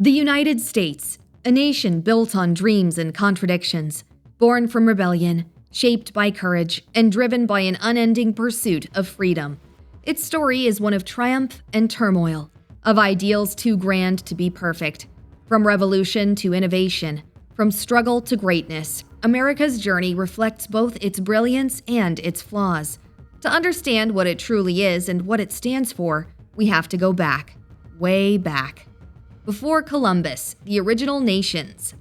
The United States, a nation built on dreams and contradictions, born from rebellion, shaped by courage, and driven by an unending pursuit of freedom. Its story is one of triumph and turmoil, of ideals too grand to be perfect. From revolution to innovation, from struggle to greatness, America's journey reflects both its brilliance and its flaws. To understand what it truly is and what it stands for, we have to go back, way back. Before Columbus, the original nations.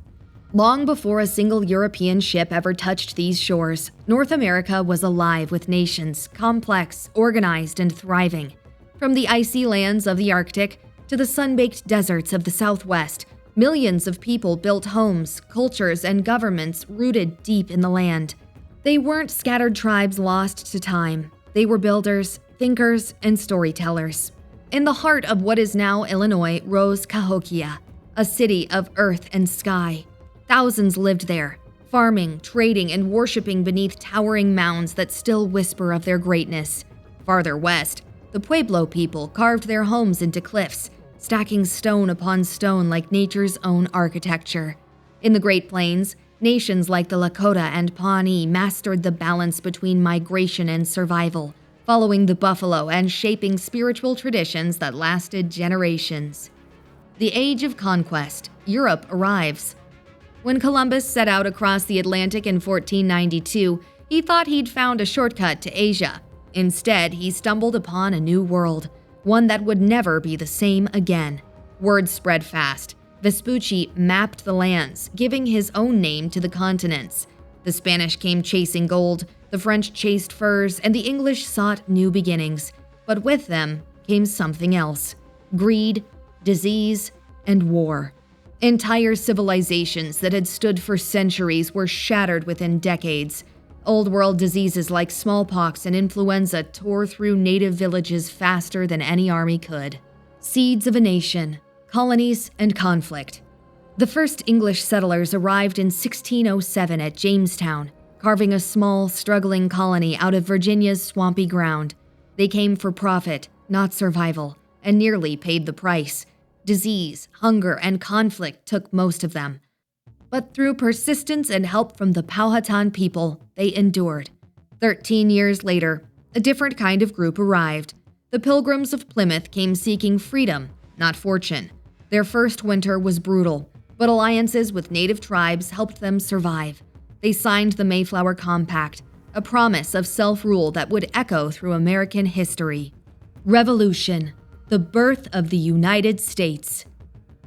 Long before a single European ship ever touched these shores, North America was alive with nations, complex, organized, and thriving. From the icy lands of the Arctic to the sun-baked deserts of the Southwest, millions of people built homes, cultures, and governments rooted deep in the land. They weren't scattered tribes lost to time. They were builders, thinkers, and storytellers. In the heart of what is now Illinois rose Cahokia, a city of earth and sky. Thousands lived there, farming, trading, and worshiping beneath towering mounds that still whisper of their greatness. Farther west, the Pueblo people carved their homes into cliffs, stacking stone upon stone like nature's own architecture. In the Great Plains, nations like the Lakota and Pawnee mastered the balance between migration and survival, following the buffalo and shaping spiritual traditions that lasted generations. The Age of Conquest, Europe arrives. When Columbus set out across the Atlantic in 1492, he thought he'd found a shortcut to Asia. Instead, he stumbled upon a new world, one that would never be the same again. Word spread fast. Vespucci mapped the lands, giving his own name to the continents. The Spanish came chasing gold, the French chased furs, and the English sought new beginnings. But with them came something else: greed, disease, and war. Entire civilizations that had stood for centuries were shattered within decades. Old world diseases like smallpox and influenza tore through native villages faster than any army could. Seeds of a nation, colonies, and conflict. The first English settlers arrived in 1607 at Jamestown, carving a small, struggling colony out of Virginia's swampy ground. They came for profit, not survival, and nearly paid the price. Disease, hunger, and conflict took most of them. But through persistence and help from the Powhatan people, they endured. 13 years later, a different kind of group arrived. The Pilgrims of Plymouth came seeking freedom, not fortune. Their first winter was brutal, but alliances with native tribes helped them survive. They signed the Mayflower Compact, a promise of self-rule that would echo through American history. Revolution, the birth of the United States.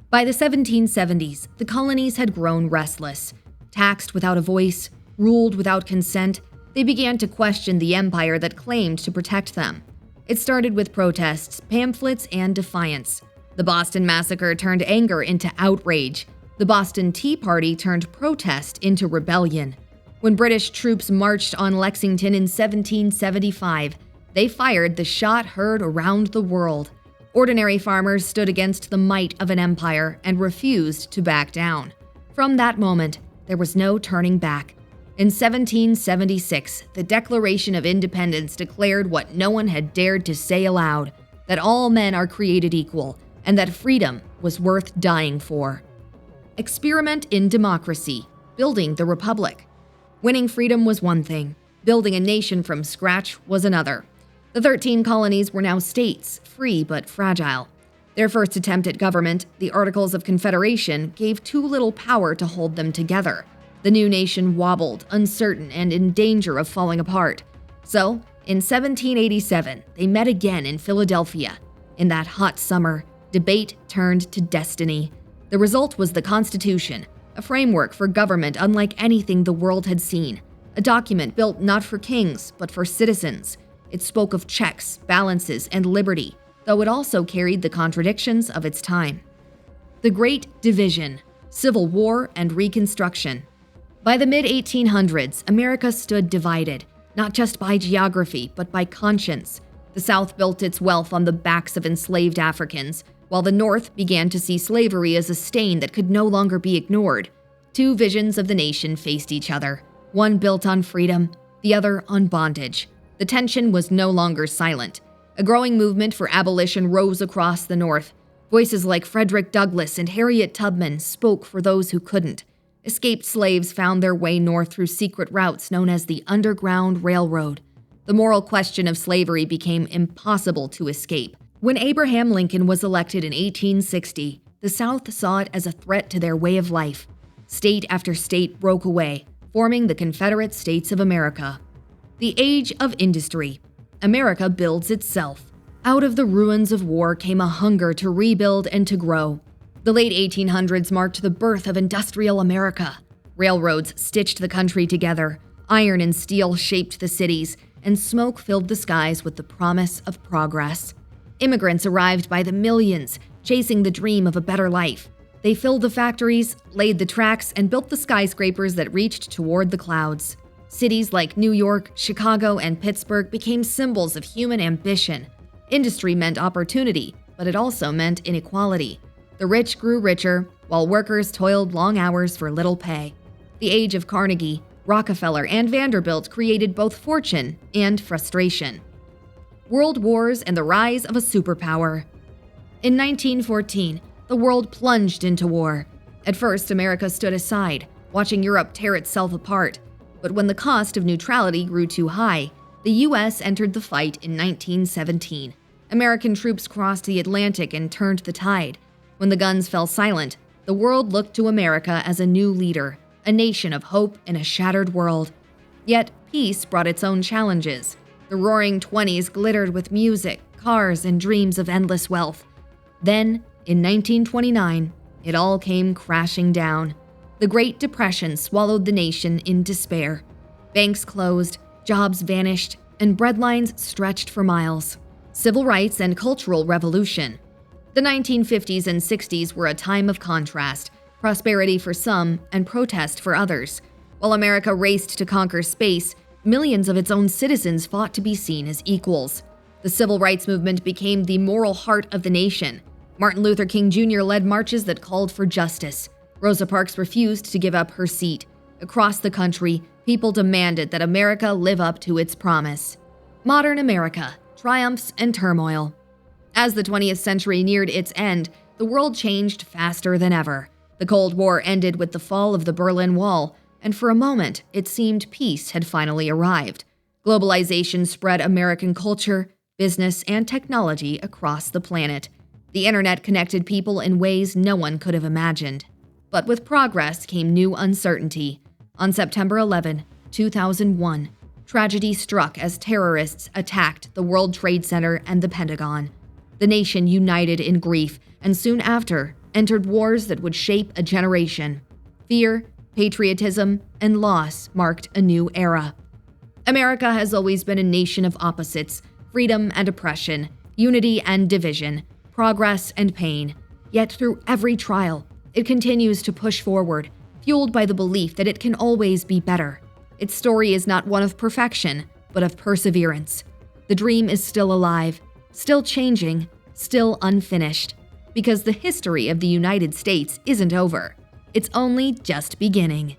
By the 1770s, the colonies had grown restless. Taxed without a voice, ruled without consent, they began to question the empire that claimed to protect them. It started with protests, pamphlets, and defiance. The Boston Massacre turned anger into outrage. The Boston Tea Party turned protest into rebellion. When British troops marched on Lexington in 1775, they fired the shot heard around the world. Ordinary farmers stood against the might of an empire and refused to back down. From that moment, there was no turning back. In 1776, the Declaration of Independence declared what no one had dared to say aloud: that all men are created equal, and that freedom was worth dying for. Experiment in democracy, building the republic. Winning freedom was one thing, building a nation from scratch was another. The 13 colonies were now states, free but fragile. Their first attempt at government, the Articles of Confederation, gave too little power to hold them together. The new nation wobbled, uncertain, and in danger of falling apart. So, in 1787, they met again in Philadelphia. In that hot summer, debate turned to destiny. The result was the Constitution, a framework for government unlike anything the world had seen. A document built not for kings, but for citizens. It spoke of checks, balances, and liberty, though it also carried the contradictions of its time. The Great Division, Civil War, and Reconstruction. By the mid-1800s, America stood divided, not just by geography, but by conscience. The South built its wealth on the backs of enslaved Africans, while the North began to see slavery as a stain that could no longer be ignored. Two visions of the nation faced each other, one built on freedom, the other on bondage. The tension was no longer silent. A growing movement for abolition rose across the North. Voices like Frederick Douglass and Harriet Tubman spoke for those who couldn't. Escaped slaves found their way north through secret routes known as the Underground Railroad. The moral question of slavery became impossible to escape. When Abraham Lincoln was elected in 1860, the South saw it as a threat to their way of life. State after state broke away, forming the Confederate States of America. The Age of Industry. America builds itself. Out of the ruins of war came a hunger to rebuild and to grow. The late 1800s marked the birth of industrial America. Railroads stitched the country together, iron and steel shaped the cities, and smoke filled the skies with the promise of progress. Immigrants arrived by the millions, chasing the dream of a better life. They filled the factories, laid the tracks, and built the skyscrapers that reached toward the clouds. Cities like New York, Chicago, and Pittsburgh became symbols of human ambition. Industry meant opportunity, but it also meant inequality. The rich grew richer, while workers toiled long hours for little pay. The age of Carnegie, Rockefeller, and Vanderbilt created both fortune and frustration. World Wars and the rise of a superpower. In 1914, the world plunged into war. At first, America stood aside, watching Europe tear itself apart. But when the cost of neutrality grew too high, the U.S. entered the fight in 1917. American troops crossed the Atlantic and turned the tide. When the guns fell silent, the world looked to America as a new leader, a nation of hope in a shattered world. Yet, peace brought its own challenges. The roaring 20s glittered with music, cars, and dreams of endless wealth. Then, in 1929, it all came crashing down. The Great Depression swallowed the nation in despair. Banks closed, jobs vanished, and breadlines stretched for miles. Civil rights and cultural revolution. The 1950s and 60s were a time of contrast, prosperity for some and protest for others. While America raced to conquer space, millions of its own citizens fought to be seen as equals. The civil rights movement became the moral heart of the nation. Martin Luther King Jr. led marches that called for justice. Rosa Parks refused to give up her seat. Across the country, people demanded that America live up to its promise. Modern America, triumphs and turmoil. As the 20th century neared its end, the world changed faster than ever. The Cold War ended with the fall of the Berlin Wall, and for a moment, it seemed peace had finally arrived. Globalization spread American culture, business, and technology across the planet. The internet connected people in ways no one could have imagined. But with progress came new uncertainty. On September 11, 2001, tragedy struck as terrorists attacked the World Trade Center and the Pentagon. The nation united in grief, and soon after, entered wars that would shape a generation. Fear, patriotism, and loss marked a new era. America has always been a nation of opposites, freedom and oppression, unity and division, progress and pain. Yet through every trial, it continues to push forward, fueled by the belief that it can always be better. Its story is not one of perfection, but of perseverance. The dream is still alive, still changing, still unfinished. Because the history of the United States isn't over. It's only just beginning.